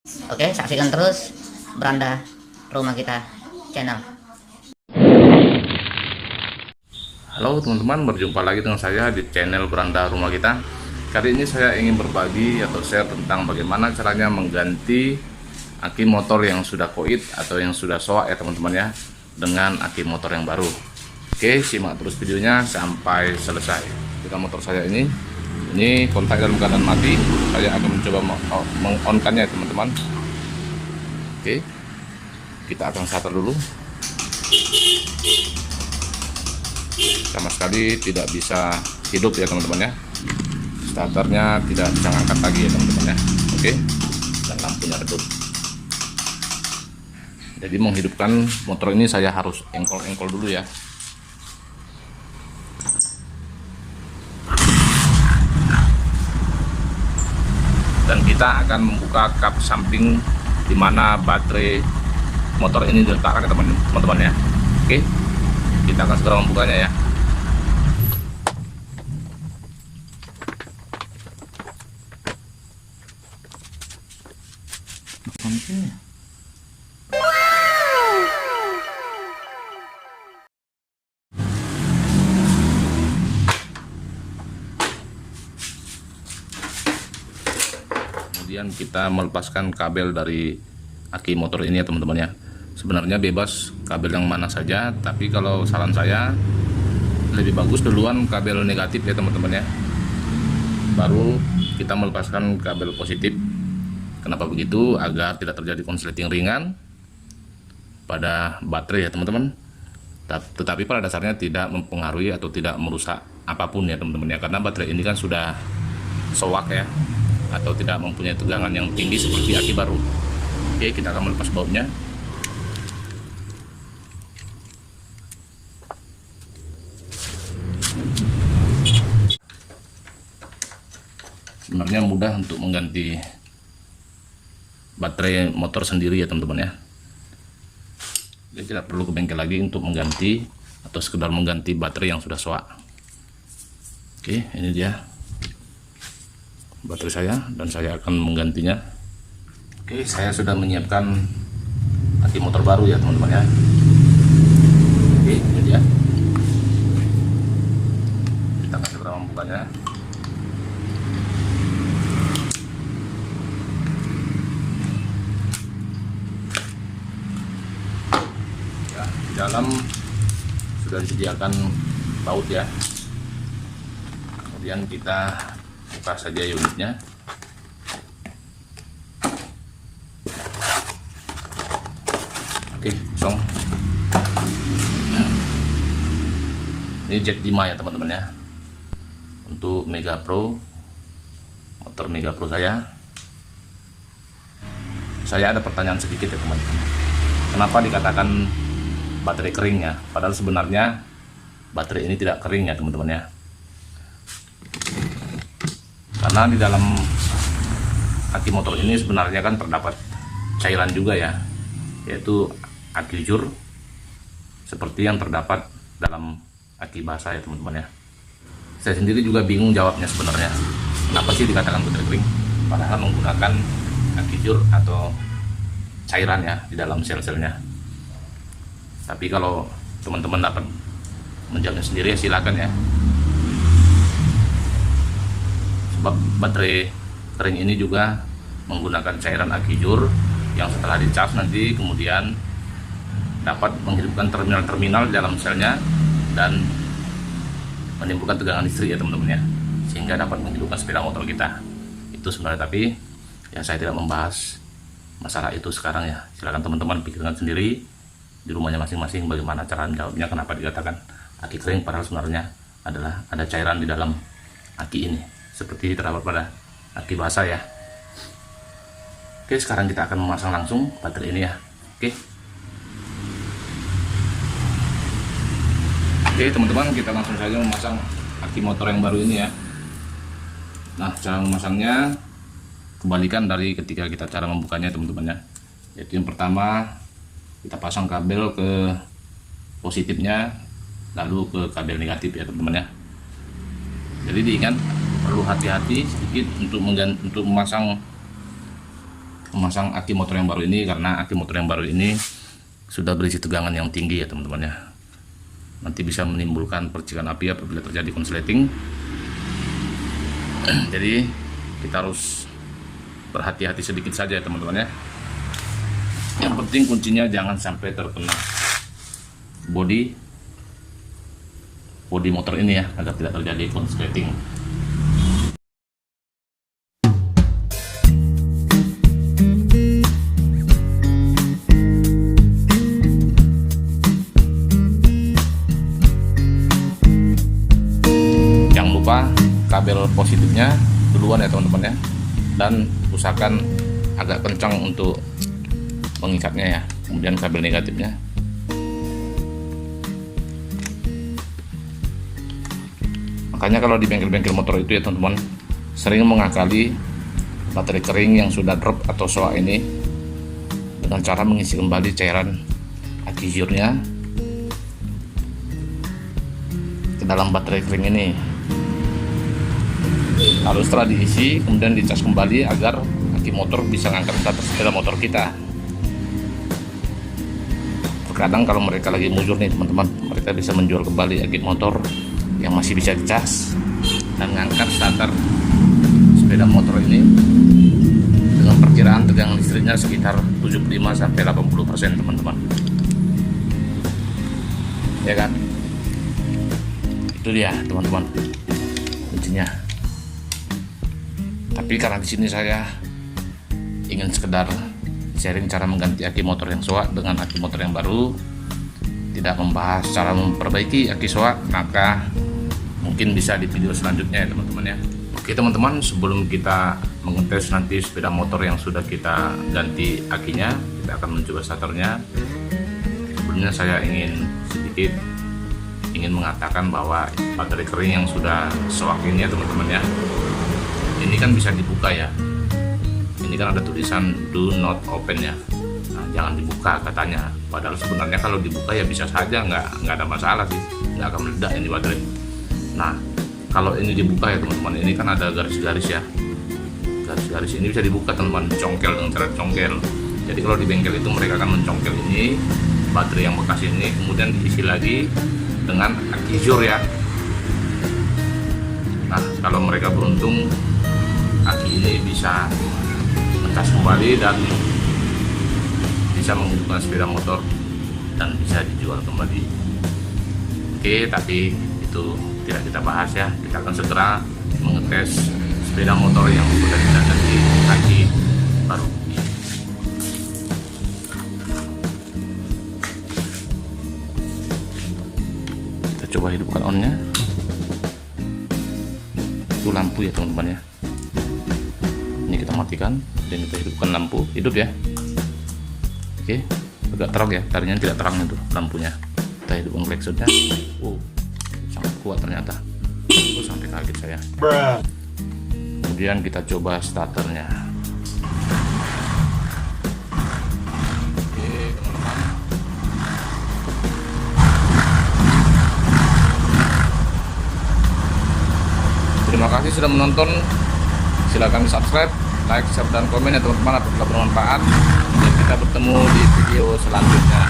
Oke, saksikan terus Beranda Rumah Kita channel. Halo teman-teman, berjumpa lagi dengan saya di channel Beranda Rumah Kita. Kali ini saya ingin berbagi atau share tentang bagaimana caranya mengganti aki motor yang sudah koit atau yang sudah soak ya teman-teman ya, dengan aki motor yang baru. Oke, simak terus videonya sampai selesai. Jika motor saya ini kontak dalam keadaan mati, saya akan mencoba meng-on-kannya teman-teman. Oke, kita akan starter dulu. Sama sekali tidak bisa hidup ya teman-teman ya, starternya tidak bisa ngangkat lagi ya teman-teman ya. Oke, dan lampunya redup. Jadi menghidupkan motor ini saya harus engkol-engkol dulu ya. Dan kita akan membuka kap samping di mana baterai motor ini diletakkan teman-teman ya. Oke, kita akan segera membukanya ya. Kemudian kita melepaskan kabel dari aki motor ini ya teman-teman ya. Sebenarnya bebas kabel yang mana saja, tapi kalau saran saya lebih bagus duluan kabel negatif ya teman-teman ya, baru kita melepaskan kabel positif. Kenapa begitu? Agar tidak terjadi konsleting ringan pada baterai ya teman-teman. Tetapi pada dasarnya tidak mempengaruhi atau tidak merusak apapun ya teman-teman ya, karena baterai ini kan sudah soak ya, atau tidak mempunyai tegangan yang tinggi seperti aki baru. Oke, kita akan melepas bautnya. Sebenarnya mudah untuk mengganti baterai motor sendiri ya teman-teman ya. Jadi tidak perlu ke bengkel lagi untuk mengganti atau sekedar mengganti baterai yang sudah soak. Oke, ini dia baterai saya dan saya akan menggantinya. Oke, saya sudah menyiapkan aki motor baru ya teman-teman ya. Oke, ini dia. Kita akan segera membukanya. Ya, di dalam sudah disediakan baut ya. Kemudian kita buka saja unitnya. Oke, kosong. Ini jack 5 ya teman-teman ya, untuk Mega Pro, motor Mega Pro saya ada pertanyaan sedikit ya teman-teman. Kenapa dikatakan baterai kering ya, padahal sebenarnya baterai ini tidak kering ya teman-teman ya. Karena di dalam aki motor ini sebenarnya kan terdapat cairan juga ya, yaitu aki jur, seperti yang terdapat dalam aki basah ya teman-teman ya. Saya sendiri juga bingung jawabnya sebenarnya, kenapa sih dikatakan baterai kering, padahal menggunakan aki jur atau cairan ya di dalam sel-selnya. Tapi kalau teman-teman dapat menjawabnya sendiri ya silakan ya. Sebab baterai kering ini juga menggunakan cairan aki jur yang setelah dicas nanti kemudian dapat menghidupkan terminal-terminal di dalam selnya dan menimbulkan tegangan listrik ya teman-teman ya, sehingga dapat menghidupkan sepeda motor kita. Itu sebenarnya, tapi ya saya tidak membahas masalah itu sekarang ya. Silakan teman-teman pikirkan sendiri di rumahnya masing-masing bagaimana cara menjawabnya, kenapa dikatakan aki kering padahal sebenarnya adalah ada cairan di dalam aki ini, seperti terdapat pada aki basah ya. Oke, sekarang kita akan memasang langsung baterai ini ya. Oke teman-teman, kita langsung saja memasang aki motor yang baru ini ya. Nah, cara memasangnya kebalikan dari ketika kita cara membukanya teman-teman ya. Yaitu yang pertama kita pasang kabel ke positifnya, lalu ke kabel negatif ya teman-teman ya. Jadi diingat perlu hati-hati sedikit untuk memasang memasang aki motor yang baru ini, karena aki motor yang baru ini sudah berisi tegangan yang tinggi ya teman-teman ya. Nanti bisa menimbulkan percikan api apabila terjadi konsleting. Jadi kita harus berhati-hati sedikit saja ya teman-teman ya. Yang penting kuncinya jangan sampai terkena bodi motor ini ya, agar tidak terjadi konsleting. Jangan lupa kabel positifnya duluan ya teman-teman ya, dan usahakan agak kencang untuk mengikatnya ya. Kemudian kabel negatifnya. Makanya kalau di bengkel-bengkel motor itu ya teman-teman, sering mengakali baterai kering yang sudah drop atau soak ini dengan cara mengisi kembali cairan aki zurnya ke dalam baterai kering ini. Lalu setelah diisi kemudian dicas kembali agar aki motor bisa ngangkat status sepeda motor kita. Terkadang kalau mereka lagi mujur nih teman-teman, mereka bisa menjual kembali aki motor yang masih bisa dicas dan mengangkat starter sepeda motor ini dengan perkiraan tegangan listriknya sekitar 75-80% teman-teman ya kan. Itu dia teman-teman kuncinya. Tapi karena di sini saya ingin sekedar sharing cara mengganti aki motor yang soak dengan aki motor yang baru, tidak membahas cara memperbaiki aki soak, maka mungkin bisa di video selanjutnya ya teman-teman ya. Oke teman-teman, sebelum kita mengetes nanti sepeda motor yang sudah kita ganti akinya, kita akan mencoba starternya. Sebelumnya saya ingin mengatakan bahwa baterai kering yang sudah soak ini ya teman-teman ya, ini kan bisa dibuka ya. Ini kan ada tulisan do not open ya. Nah, jangan dibuka katanya. Padahal sebenarnya kalau dibuka ya bisa saja, nggak ada masalah sih, nggak akan meledak ini baterai. Nah, kalau ini dibuka ya teman-teman, ini kan ada garis-garis ya. Garis-garis ini bisa dibuka teman-teman, congkel dengan cara congkel. Jadi kalau di bengkel itu mereka akan mencongkel ini baterai yang bekas ini, kemudian diisi lagi dengan aki zur ya. Nah, kalau mereka beruntung, aki ini bisa mencas kembali dan bisa menghidupkan sepeda motor dan bisa dijual kembali. Oke, tapi itu tidak kita bahas ya. Kita akan segera mengetes sepeda motor yang sudah kita ganti aki baru. Kita coba hidupkan onnya. Itu lampu ya teman-teman ya. Ini kita matikan dan kita hidupkan lampu. Hidup ya. Oke, agak terang ya, tadinya tidak terang itu lampunya. Kita hidupkan klaksonnya. Wow, sangat kuat ternyata. Sampai kaget saya. Kemudian kita coba starternya. Oke teman-teman, terima kasih sudah menonton. Silahkan subscribe, like, share, dan komen ya teman-teman apabila bermanfaat. Dan kita bertemu di video selanjutnya.